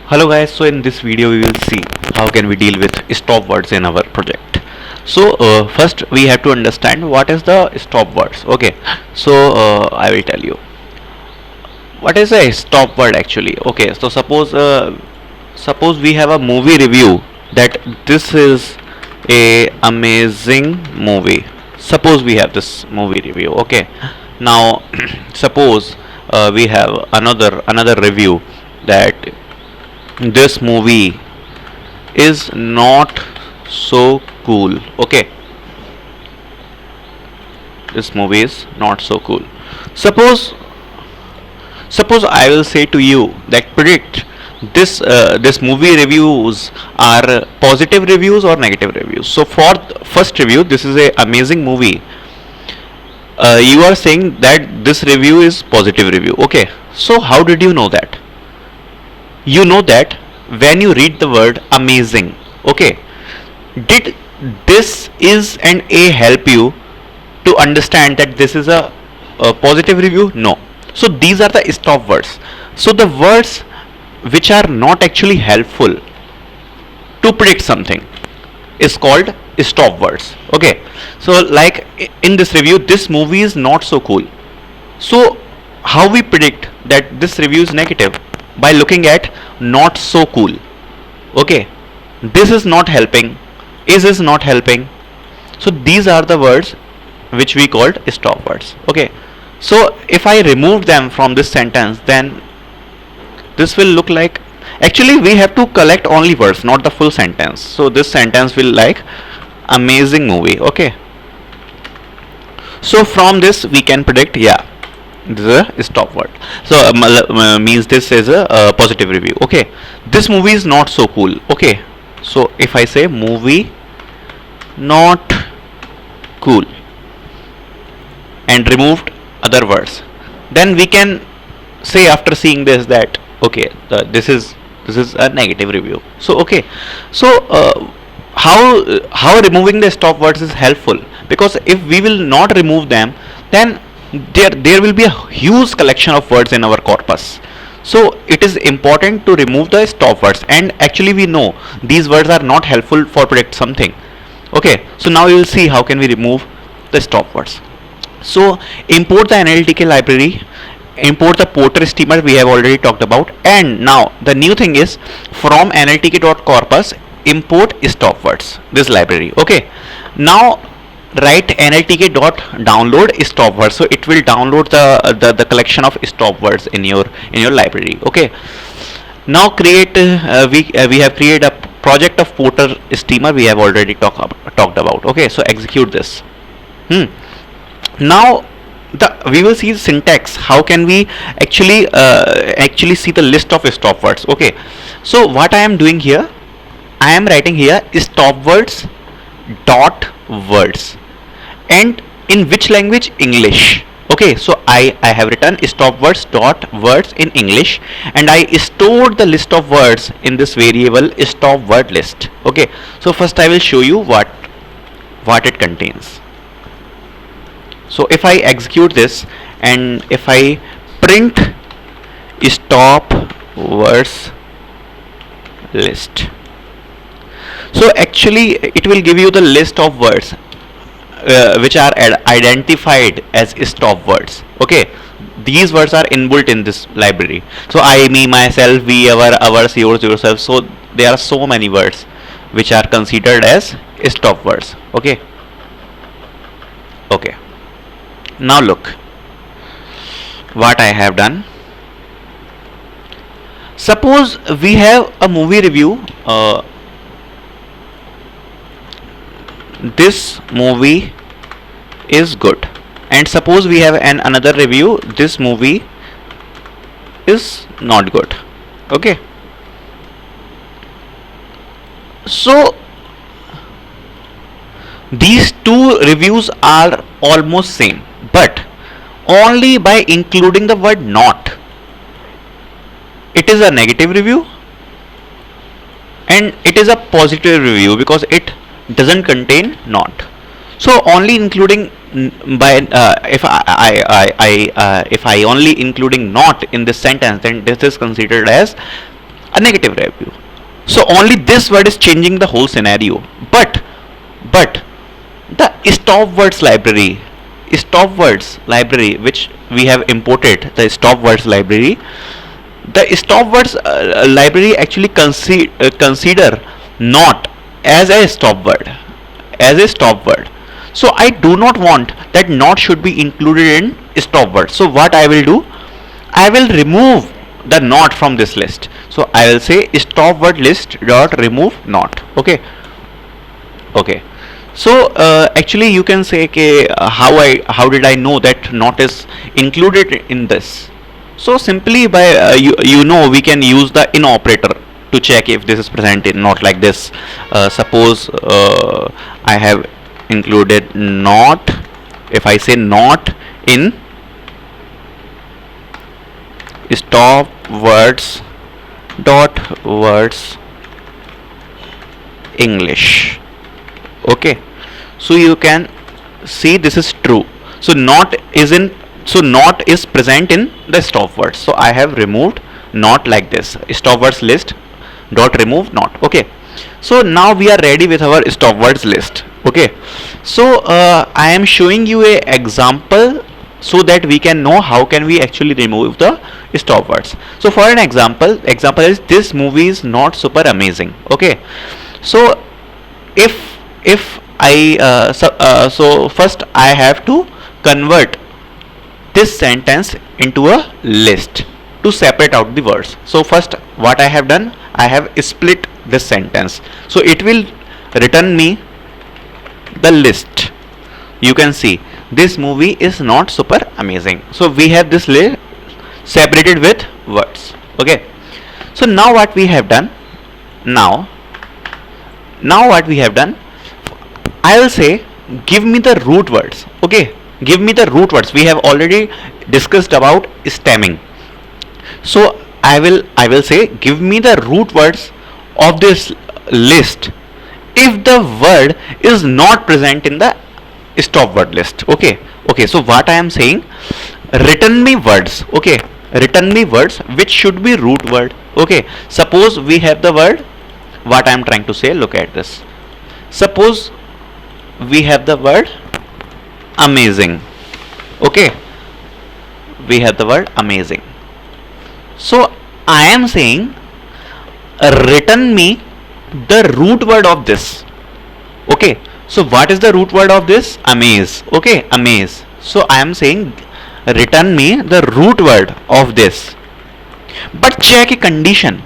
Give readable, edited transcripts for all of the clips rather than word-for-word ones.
Hello guys, so in this video we will see how can we deal with stop words in our project. So first we have to understand what is the stop words. Okay, so I will tell you what is a stop word actually. Okay, so suppose we have a movie review that this is a amazing movie. Suppose we have this movie review. Okay, now suppose we have another review that this movie is not so cool. Okay, this movie is not so cool. Suppose suppose I will say to you that predict this movie reviews are positive reviews or negative reviews. So for first review, this is a amazing movie. You are saying that this review is positive review. Okay, so how did you know that? You know that when you read the word amazing. Okay, did this is and a help you to understand that this is a positive review? No. So these are the stop words. So the words which are not actually helpful to predict something is called stop words. Okay, so like in this review, this movie is not so cool. So how we predict that this review is negative? By looking at not so cool. Okay, this is not helping, is not helping. So these are the words which we called stop words. Okay, so if I remove them from this sentence, then this will look like, actually we have to collect only words, not the full sentence. So this sentence will like amazing movie. Okay, so from this we can predict, yeah, this is a stop word. So means this is a positive review. Okay, this movie is not so cool. Okay, so if I say movie not cool and removed other words, then we can say after seeing this that okay, this is a negative review. So okay, so how removing the stop words is helpful, because if we will not remove them, then there will be a huge collection of words in our corpus. So it is important to remove the stop words, and actually we know these words are not helpful for predict something. Okay, so now you will see how can we remove the stop words. So import the NLTK library, import the Porter steamer we have already talked about, and now the new thing is from nltk.corpus import stop words, this library. Okay, now write nltk.download stop words, so it will download the collection of stop words in your library. Okay, now create we have created a project of Porter steamer we have already talked about. Okay, so execute this. Now we will see the syntax. How can we actually see the list of stop words? Okay, so what I am doing here, I am writing here stop words dot words, and in which language? English. Okay, so I have written stop words dot words in English, and I stored the list of words in this variable stop word list. Okay, so first I will show you what it contains. So if I execute this and if I print stop words list, so actually it will give you the list of words which are identified as stop words. Okay, these words are inbuilt in this library. So I, me, myself, we, our, ours, yours, yourself. So there are so many words which are considered as stop words. Okay, okay, now look what I have done. Suppose we have a movie review, this movie is good, and suppose we have another review, this movie is not good. Okay, so these two reviews are almost same, but only by including the word not, it is a negative review and it is a positive review because it doesn't contain not. So only including by if I only including not in this sentence, then this is considered as a negative review. So only this word is changing the whole scenario. But the stop words library which we have imported, the stop words library, the stop words library actually consider not as a stop word, so I do not want that not should be included in stop word. So what I will do, I will remove the not from this list. So I will say stop word list dot remove not. Okay. So actually you can say how did I know that not is included in this. So simply by we can use the in operator to check if this is present in not, like this. Suppose I have included not. If I say not in stop words dot words English. Okay, so you can see this is true. So not is present in the stop words. So I have removed not, like this, stop words list dot remove not. Okay, so now we are ready with our stop words list. Okay, so I am showing you a example so that we can know how can we actually remove the stop words. So for an example is this movie is not super amazing. Okay, so if I so first I have to convert this sentence into a list to separate out the words. So first what I have done, I have split this sentence, so it will return me the list. You can see this movie is not super amazing. So we have this list separated with words. Okay, so now what we have done, I will say give me the root words. Okay, give me the root words. We have already discussed about stemming. So I will say give me the root words of this list if the word is not present in the stop word list. Okay, so what I am saying, return me words. Okay, return me words which should be root word. Okay, suppose we have the word, what I am trying to say, look at this. Suppose we have the word amazing. Okay, we have the word amazing. So I am saying return me the root word of this. Okay, so what is the root word of this? Amaze. Okay, amaze. So I am saying return me the root word of this, but check a condition.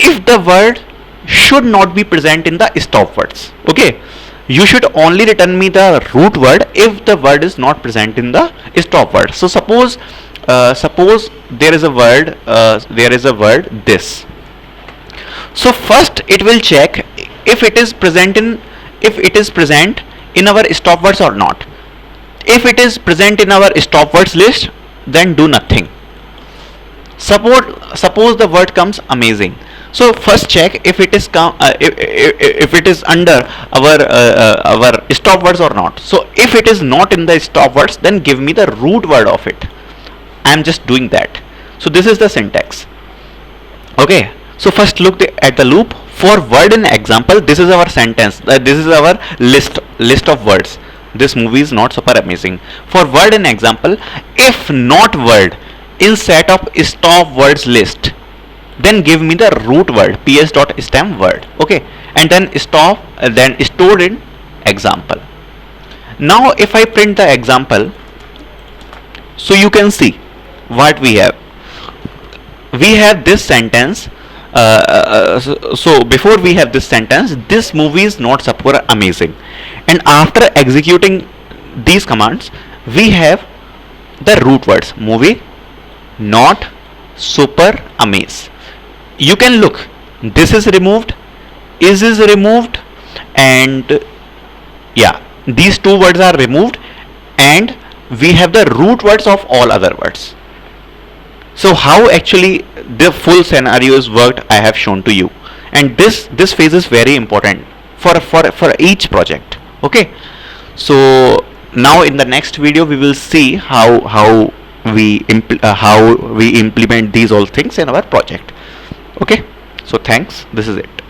If the word should not be present in the stop words. Okay, you should only return me the root word if the word is not present in the stop word. So suppose there is a word this. So first it will check if it is present in our stop words or not. If it is present in our stop words list, then do nothing. Suppose the word comes amazing. So first check if it is if it is under our stop words or not. So if it is not in the stop words, then give me the root word of it. I am just doing that. So this is the syntax. Okay, so first look at the loop. For word in example, this is our sentence. This is our list of words. This movie is not super amazing. For word in example, if not word in set of stop words list, then give me the root word ps.stem word. Okay, and then stored in example. Now if I print the example, so you can see what we have. We have this sentence. So before we have this sentence, this movie is not super amazing, and after executing these commands, we have the root words movie, not, super, amaze. You can look, this is removed, is removed, and yeah, these two words are removed, and we have the root words of all other words. So how actually the full scenario is worked, I have shown to you, and this phase is very important for each project. Okay, so now in the next video we will see how how we implement these all things in our project. Okay, so thanks, this is it.